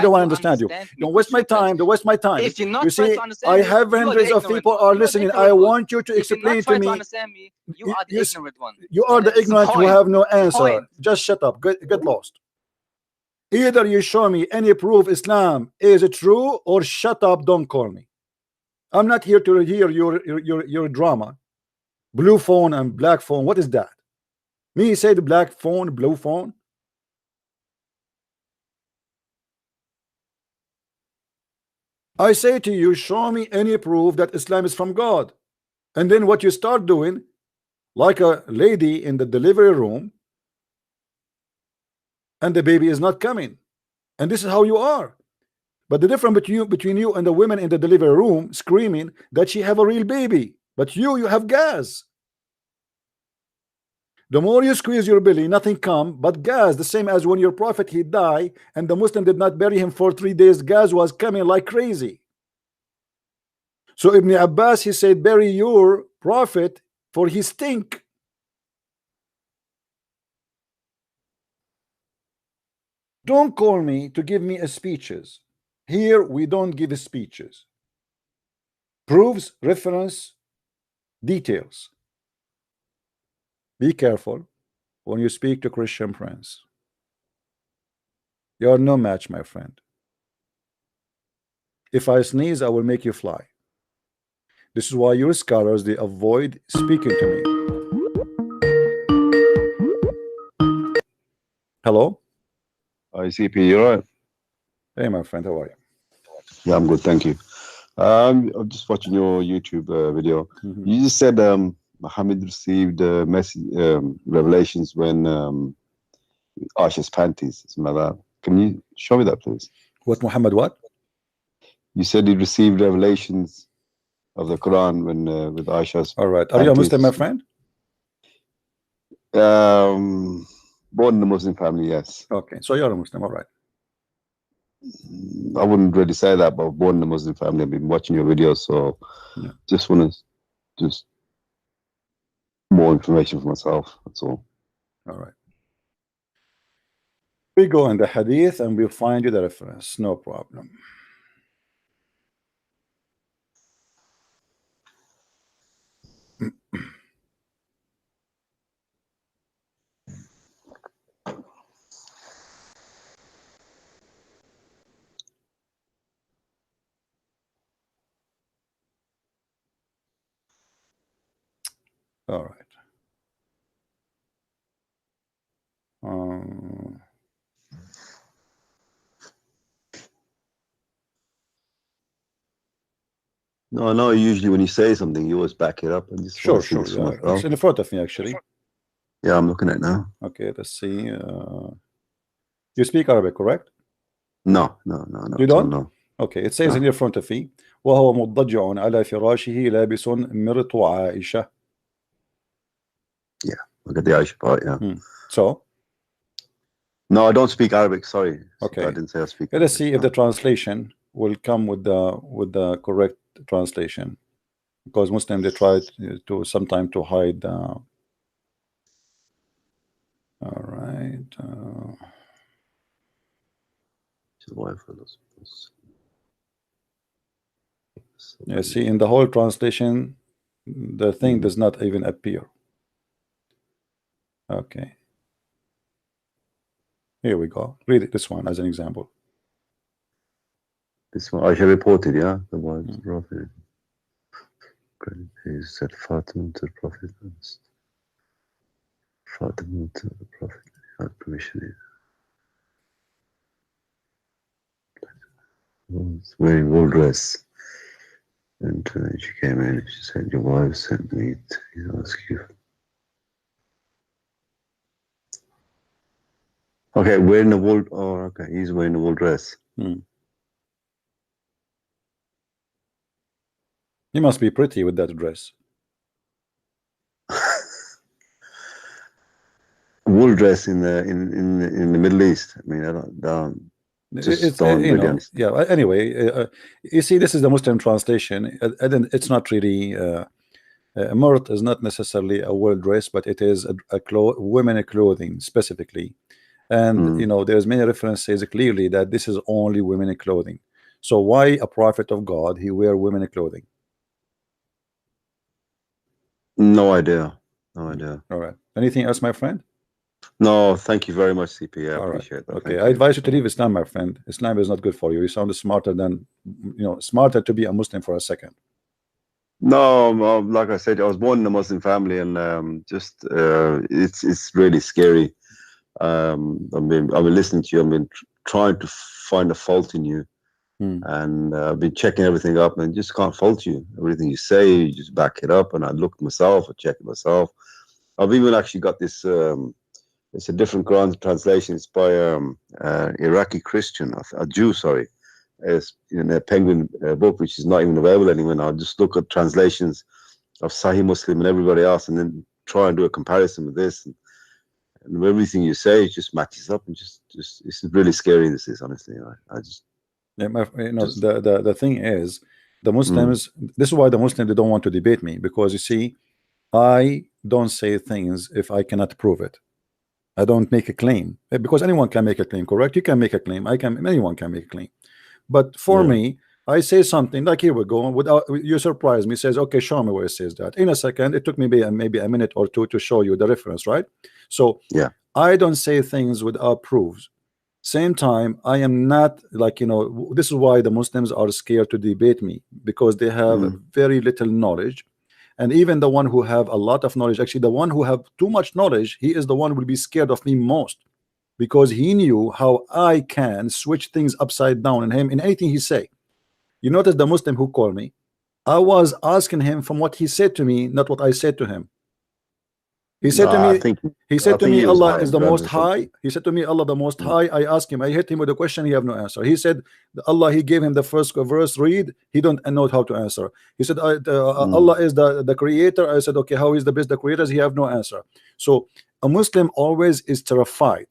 don't want to understand you. Don't waste my time. Don't waste my time. If you're not you see, I have hundreds of people are listening. I want you to explain to me. You are the ignorant one. You are the ignorant who have no answer. Just shut up. Get lost. Either you show me any proof Islam is true, or shut up. Don't call me. I'm not here to hear your drama. Blue phone and black phone. What is that? Me say the black phone, blue phone. I say to you, show me any proof that Islam is from God. And then what you start doing, like a lady in the delivery room, and the baby is not coming. And this is how you are. But the difference between you and the women in the delivery room screaming that she have a real baby, but you have gas. The more you squeeze your belly, nothing come but gas. The same as when your prophet he died and the Muslim did not bury him for 3 days, gas was coming like crazy. So Ibn Abbas he said, bury your prophet for his stink. Don't call me to give me a speeches. Here we don't give speeches. Proofs, reference, details. Be careful when you speak to Christian friends. You are no match, my friend. If I sneeze, I will make you fly. This is why your scholars they avoid speaking to me. Hello? ICP, you're right. Hey, my friend, how are you? Yeah, I'm good, thank you. I'm just watching your YouTube video. You just said Muhammad received message revelations when Aisha's panties, something like that. Can you show me that, please? What Muhammad? What? You said he received revelations of the Quran when with Aisha's. All right. Are you a Muslim, my friend? Born in a Muslim family, yes. Okay, so you're a Muslim, all right. I wouldn't really say that, but born in a Muslim family. I've been watching your videos, so just want to more information for myself. That's all. All right. We go in the hadith and we'll find you the reference. No problem. All right. No, usually when you say something, you always back it up and just sure. Yeah. It's in front of me, actually. Yeah, I'm looking at it now. Okay, let's see. You speak Arabic, correct? No. You don't? No. Okay, it says in your front of me, وهو مضجع على فراشه لابس مرط عائشة. Yeah, look at the Aisha part, yeah. So? No, I don't speak Arabic, sorry. Okay. I didn't say I speak Let us see if the translation will come with the correct translation. Because Muslims, they try to sometimes to hide. All right. Yeah, see, in the whole translation, the thing does not even appear. Okay. Here we go. Read it, this one as an example. This one, Aisha reported, yeah? The word prophet. He said Fatima to the prophet. Fatima to the prophet. Had permission. Was wearing wool dress. And she came in and she said, your wife sent me to ask you. Okay, wearing a wool, okay, he's wearing a wool dress. He must be pretty with that dress. Wool dress in the Middle East. I mean, I don't really yeah. Anyway, you see, this is the Muslim translation. It's not really. Murt is not necessarily a wool dress, but it is a women clothing specifically. And you know, there's many references clearly that this is only women clothing. So why a prophet of God he wear women clothing? No idea. No idea. All right. Anything else, my friend? No, thank you very much, CP. I appreciate that. Okay, I advise you to leave Islam, my friend. Islam is not good for you. You sound smarter than, smarter to be a Muslim for a second. No, like I said, I was born in a Muslim family, and just it's really scary. I've been listening to you. I've been trying to find a fault in you, and I've been checking everything up and just can't fault you. Everything you say, you just back it up, and I look myself, I check it myself. I've even actually got this. It's a different Quran translation. It's by Iraqi Christian, a Jew, sorry. It's in a Penguin book, which is not even available anywhere now. Just look at translations of Sahih Muslim and everybody else, and then try and do a comparison with this. And everything you say just matches up, and just it's really scary. This is honestly, I just. Yeah, the thing is, the Muslims. This is why the Muslims, they don't want to debate me, because you see, I don't say things if I cannot prove it. I don't make a claim, because anyone can make a claim, correct? You can make a claim, I can, anyone can make a claim. But for me, I say something like, here we go, without you surprise me, says, okay, show me where it says that. In a second, it took me maybe a minute or two to show you the reference, right? So I don't say things without proofs. Same time, I am not like, this is why the Muslims are scared to debate me, because they have very little knowledge. And even the one who have a lot of knowledge, actually the one who have too much knowledge, he is the one who will be scared of me most, because he knew how I can switch things upside down in him in anything he say. You notice the Muslim who called me, I was asking him from what he said to me, not what I said to him. He said to me, Allah is the most high. He said to me, Allah the most high. I asked him, I hit him with a question, he have no answer. He said, Allah, he gave him the first verse, read, he don't know how to answer. He said, Allah is the creator. I said, okay, how is the best the creators? He have no answer. So a Muslim always is terrified.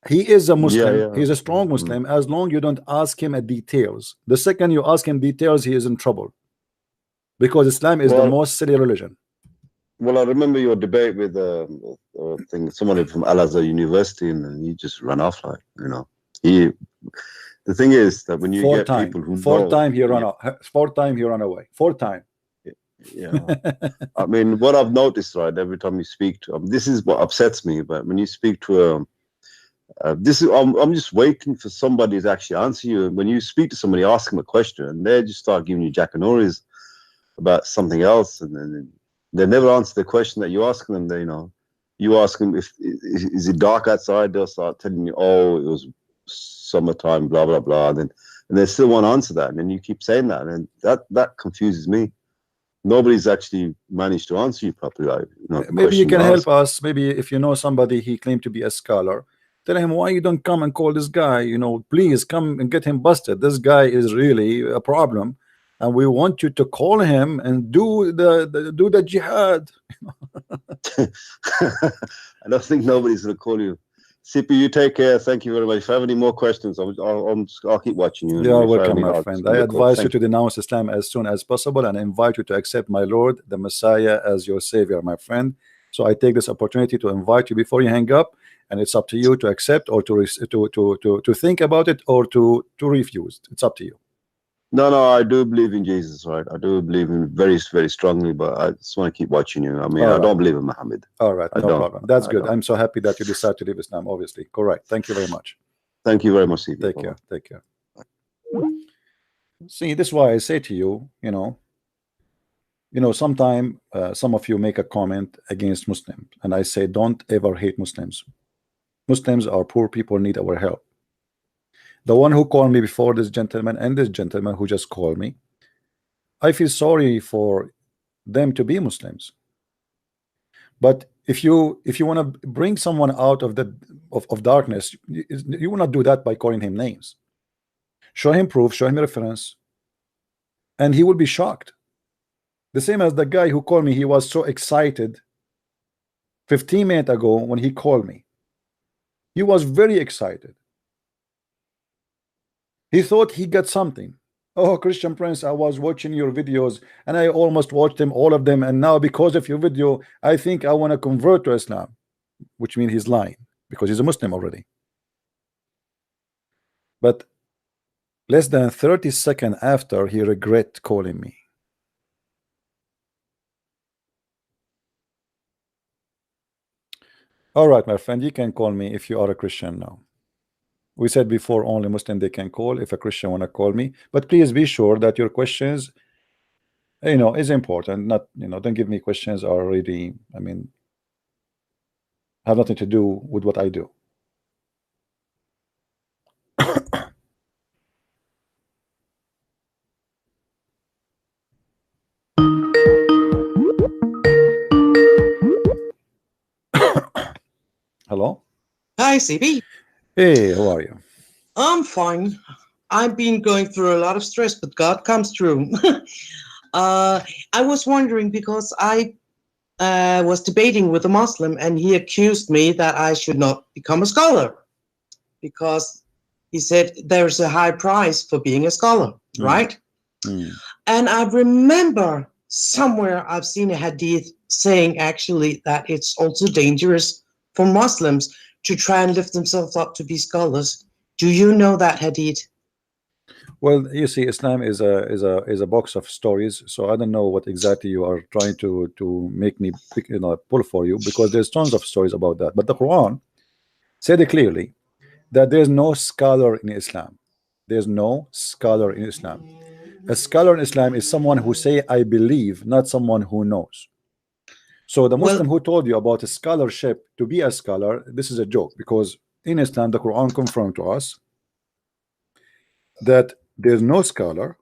He is a Muslim, he's a strong Muslim, as long you don't ask him details. The second you ask him details, he is in trouble, because Islam is the most silly religion. Well, I remember your debate with somebody from Al-Azhar University, and he just ran off like, the thing is that when you get people who four times he run away. I mean, what I've noticed, right, every time you speak to this is what upsets me, but when you speak to I'm just waiting for somebody to actually answer you. When you speak to somebody, ask them a question, and they just start giving you jackanorries about something else, and then they never answer the question that you ask them. They, you ask them if is it dark outside, they'll start telling you, oh, it was summertime, blah blah blah, and they still won't answer that, and then you keep saying that, and that confuses me. Nobody's actually managed to answer you properly. Maybe you can help us. Maybe if you know somebody, he claimed to be a scholar, tell him, why you don't come and call this guy, please come and get him busted. This guy is really a problem, and we want you to call him and do the jihad. I don't think nobody's gonna call you. CP, you take care. Thank you very much. If I have any more questions, I'll keep watching you. You are welcome, my friend. I advise you to denounce Islam as soon as possible, and invite you to accept my Lord, the Messiah, as your savior, my friend. So I take this opportunity to invite you before you hang up, and it's up to you to accept or to think about it, or to refuse. It's up to you. No, I do believe in Jesus, right? I do believe in very, very strongly, but I just want to keep watching you. I mean, I don't believe in Muhammad. All right, no problem. That's good. I'm so happy that you decide to leave Islam, obviously. Correct. Thank you very much. Thank you very much, Steve. Take care. Take care. See, this is why I say to you, sometime some of you make a comment against Muslims, and I say, don't ever hate Muslims. Muslims are poor people, need our help. The one who called me before, this gentleman, and this gentleman who just called me, I feel sorry for them to be Muslims. But if you want to bring someone out of darkness, you will not do that by calling him names. Show him proof, show him reference, and he will be shocked. The same as the guy who called me. He was so excited 15 minutes ago when he called me. He was very excited. He thought he got something. Oh, Christian Prince, I was watching your videos and I almost watched them, all of them, and now because of your video, I think I want to convert to Islam, which means he's lying, because he's a Muslim already. But less than 30 seconds after, he regret calling me. All right, my friend, you can call me if you are a Christian now. We said before, only Muslim they can call. If a Christian want to call me, but please be sure that your questions, is important. Not, don't give me questions are really, have nothing to do with what I do. Hi, CB. Hey, how are you? I'm fine. I've been going through a lot of stress, but God comes through. I was wondering because I was debating with a Muslim, and he accused me that I should not become a scholar because he said there's a high price for being a scholar, right? And I remember somewhere I've seen a hadith saying actually that it's also dangerous for Muslims to try and lift themselves up to be scholars. Do you know that hadith? Well, you see, Islam is a box of stories, so I don't know what exactly you are trying to make me pick, pull for you, because there's tons of stories about that. But the Quran said it clearly that there's no scholar in Islam. There's no scholar in Islam. A scholar in Islam is someone who say I believe, not someone who knows. So the Muslim who told you about a scholarship, to be a scholar, this is a joke, because in Islam the Quran confirmed to us that there's no scholar,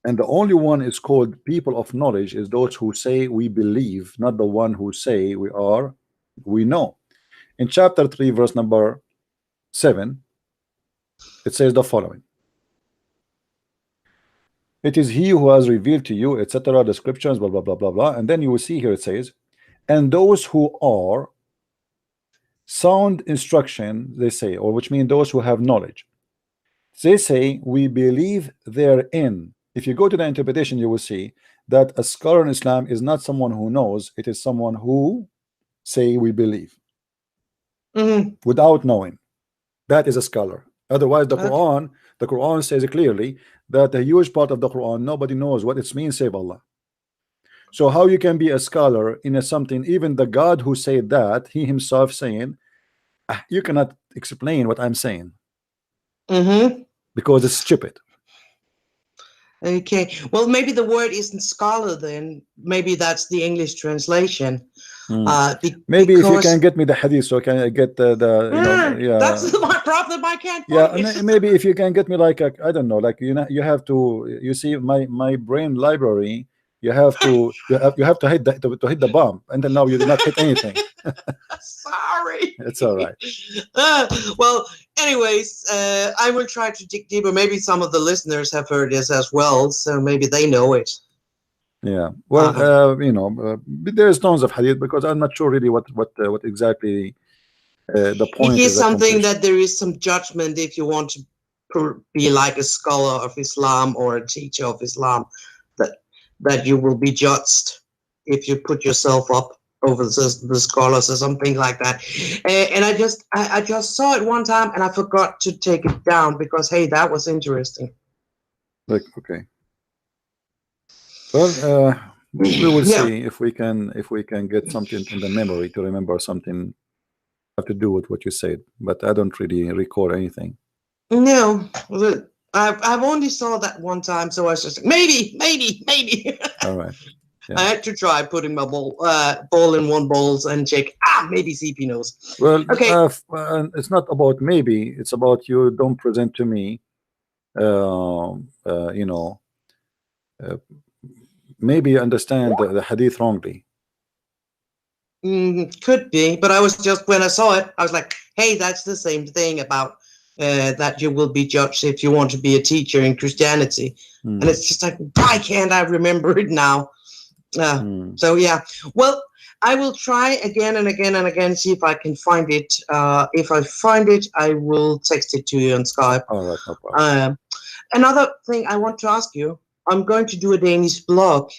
and the only one is called people of knowledge is those who say we believe, not the one who say we know. In chapter 3 verse number 7, it says the following: it is he who has revealed to you, etc., the scriptures, blah blah blah blah blah. And then you will see here it says, and those who are sound instruction, they say, or which means those who have knowledge, they say we believe therein. If you go to the interpretation, you will see that a scholar in Islam is not someone who knows, it is someone who say we believe without knowing. That is a scholar. Otherwise, the Quran says clearly that a huge part of the Quran nobody knows what it means save Allah. So how you can be a scholar in a something, even the God who said that, he himself saying, you cannot explain what I'm saying because it's stupid. Okay, well, maybe the word isn't scholar then. Maybe that's the English translation. Maybe if you can get me the hadith, so can I get yeah. That's my problem. I can't. Yeah, maybe if you can get me like I don't know, like you have to. You see, my brain library. You have to hit the bomb, and then now you did not hit anything. Sorry. It's all right. Well, anyways, I will try to dig deeper. Maybe some of the listeners have heard this as well, so maybe they know it. Yeah. Well, there's tons of hadith, because I'm not sure really what exactly the point it is. Something accomplished. that there is some judgment if you want to be like a scholar of Islam or a teacher of Islam, that you will be judged if you put yourself up over the scholars or something like that. And I just saw it one time and I forgot to take it down because, hey, that was interesting. Like, okay. Well, we will see if we can get something in the memory to remember something have to do with what you said, but I don't really recall anything. No, I've only saw that one time, so I was just like, maybe. All right. Yeah. I had to try putting my ball in one bowl and check. Maybe CP knows. Well, okay. It's not about maybe. It's about you don't present to me. Maybe you understand the hadith wrongly. Could be, but I was just, when I saw it, I was like, hey, that's the same thing about that you will be judged if you want to be a teacher in Christianity. And it's just like, why can't I remember it now? So yeah, well, I will try again and again and again, see if I can find it. If I find it, I will text it to you on Skype. All right, no problem. Another thing I want to ask you, I'm going to do a Danish blog.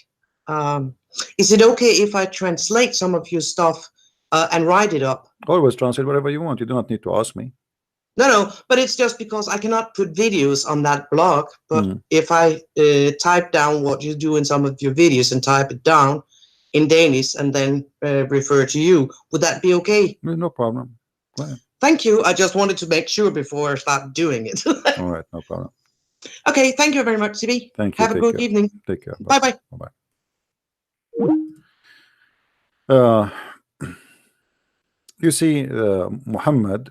Is it okay if I translate some of your stuff and write it up? Always translate whatever you want. You do not need to ask me. No, but it's just because I cannot put videos on that blog. But if I type down what you do in some of your videos and type it down in Danish and then refer to you, would that be okay? No problem. Thank you. I just wanted to make sure before I start doing it. All right, no problem. Okay, thank you very much, CB. Thank you. Have a good evening. Take care. Bye-bye. Bye-bye. You see, Muhammad,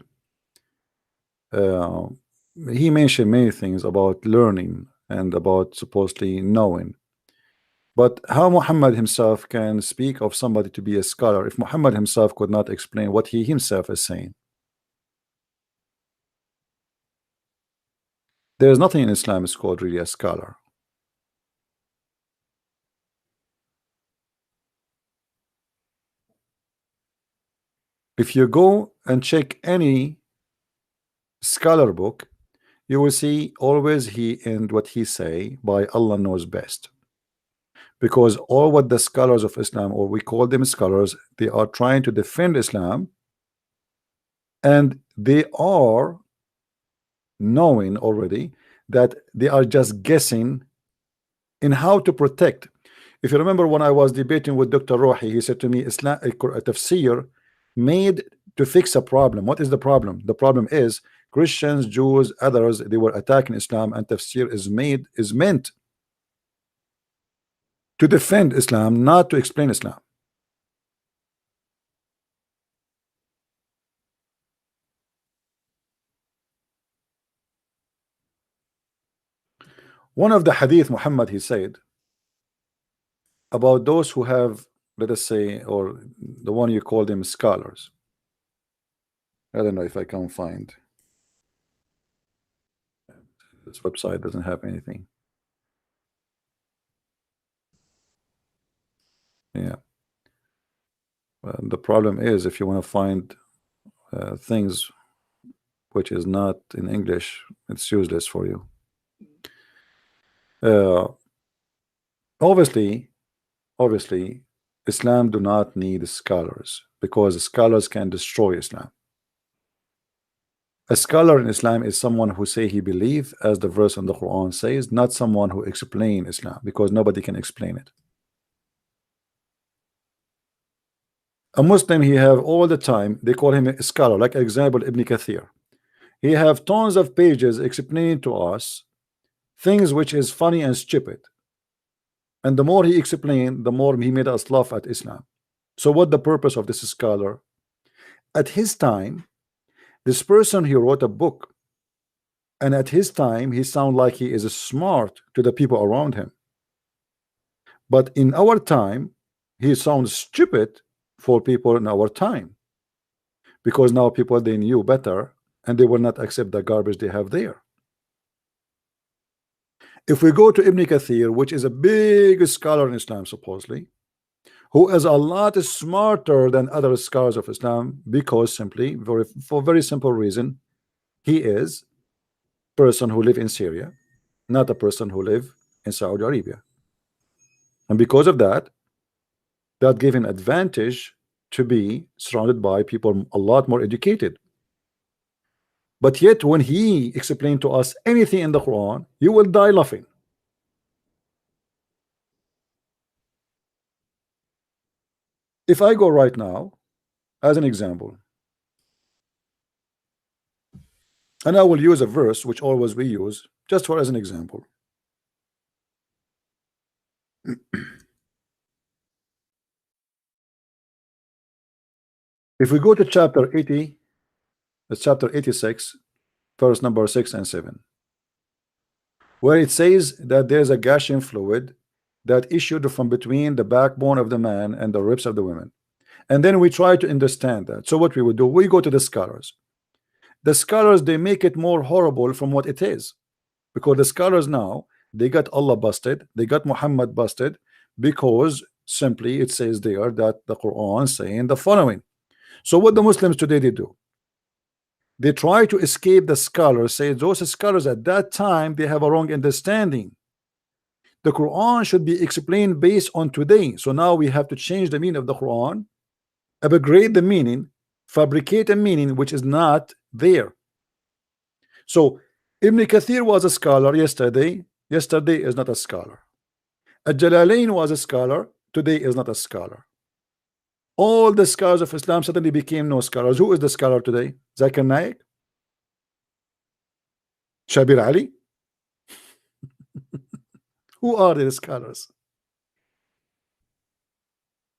he mentioned many things about learning and about supposedly knowing. But how Muhammad himself can speak of somebody to be a scholar if Muhammad himself could not explain what he himself is saying? There is nothing in Islam is called really a scholar. If you go and check any scholar book, you will see always he end what he say by Allah knows best. Because all what the scholars of Islam, or we call them scholars, they are trying to defend Islam, and they are knowing already that they are just guessing in how to protect. If you remember when I was debating with Dr. Rohi, he said to me, Islam a tafsir made to fix a problem. What is the problem? The problem is Christians, Jews, others, they were attacking Islam, and tafsir is meant to defend Islam, not to explain Islam. One of the hadith Muhammad, he said about those who have, let us say, or the one you call them scholars. I don't know if I can find. This website doesn't have anything. Yeah. The problem is if you want to find things which is not in English, it's useless for you. Obviously, Islam do not need scholars, because scholars can destroy Islam. A scholar in Islam is someone who say he believe, as the verse in the Quran says, not someone who explain Islam, because nobody can explain it. A Muslim, he have all the time, they call him a scholar, like example Ibn Kathir. He have tons of pages explaining to us things which is funny and stupid, and the more he explained, the more he made us laugh at Islam. So what the purpose of this scholar? At his time, this person, he wrote a book, and at his time he sound like he is smart to the people around him, but in our time he sounds stupid for people in our time, because now people, they knew better and they will not accept the garbage they have there. If we go to Ibn Kathir, which is a big scholar in Islam supposedly, who is a lot smarter than other scholars of Islam, because simply for very simple reason, he is a person who live in Syria, not a person who live in Saudi Arabia, and because of that, that gave him advantage to be surrounded by people a lot more educated. But yet when he explained to us anything in the Quran, you will die laughing. If I go right now as an example, and I will use a verse which always we use just for as an example. If we go to chapter 80, it's chapter 86, verse number 6 and 7, where it says that there's a gushing fluid that issued from between the backbone of the man and the ribs of the women. And then we try to understand that. So what we would do, we go to the scholars. The scholars, they make it more horrible from what it is, because the scholars now, they got Allah busted, they got Muhammad busted, because simply it says there that the Quran saying the following. So what the Muslims today they do, they try to escape the scholars, say those scholars at that time they have a wrong understanding. The Quran should be explained based on today. So now we have to change the meaning of the Quran, upgrade the meaning, fabricate a meaning which is not there. So Ibn Kathir was a scholar yesterday is not a scholar. Al-Jalalain was a scholar, today is not a scholar. All the scholars of Islam suddenly became no scholars. Who is the scholar today? Zakir Naik? Shabir Ali? Who are the scholars?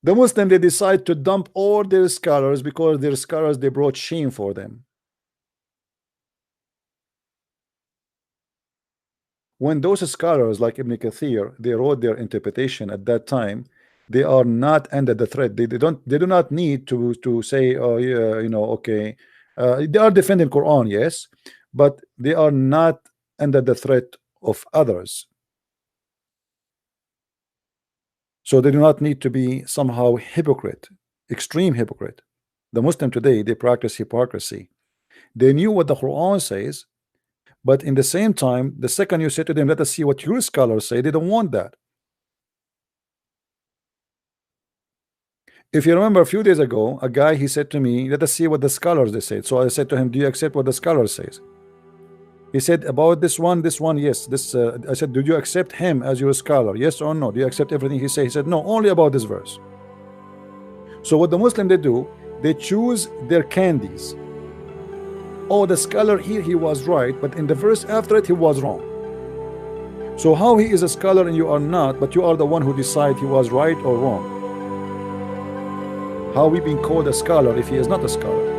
The Muslim, they decide to dump all their scholars because their scholars, they brought shame for them. When those scholars like Ibn Kathir, they wrote their interpretation at that time, they are not under the threat. They do not need to say, oh yeah, you know, okay, they are defending Quran, yes, but they are not under the threat of others. So they do not need to be somehow hypocrite, extreme hypocrite. The Muslim today, they practice hypocrisy. They knew what the Quran says, but in the same time, the second you say to them, let us see what your scholars say, they don't want that. If you remember a few days ago, a guy, he said to me, let us see what the scholars they said. So I said to him, do you accept what the scholar says? He said, about this one, yes. This I said, do you accept him as your scholar? Yes or no? Do you accept everything he says? He said, no, only about this verse. So what the Muslim they do, they choose their candies. Oh, the scholar here, he was right, but in the verse after it, he was wrong. So how he is a scholar and you are not, but you are the one who decide he was right or wrong? How we being called a scholar if he is not a scholar?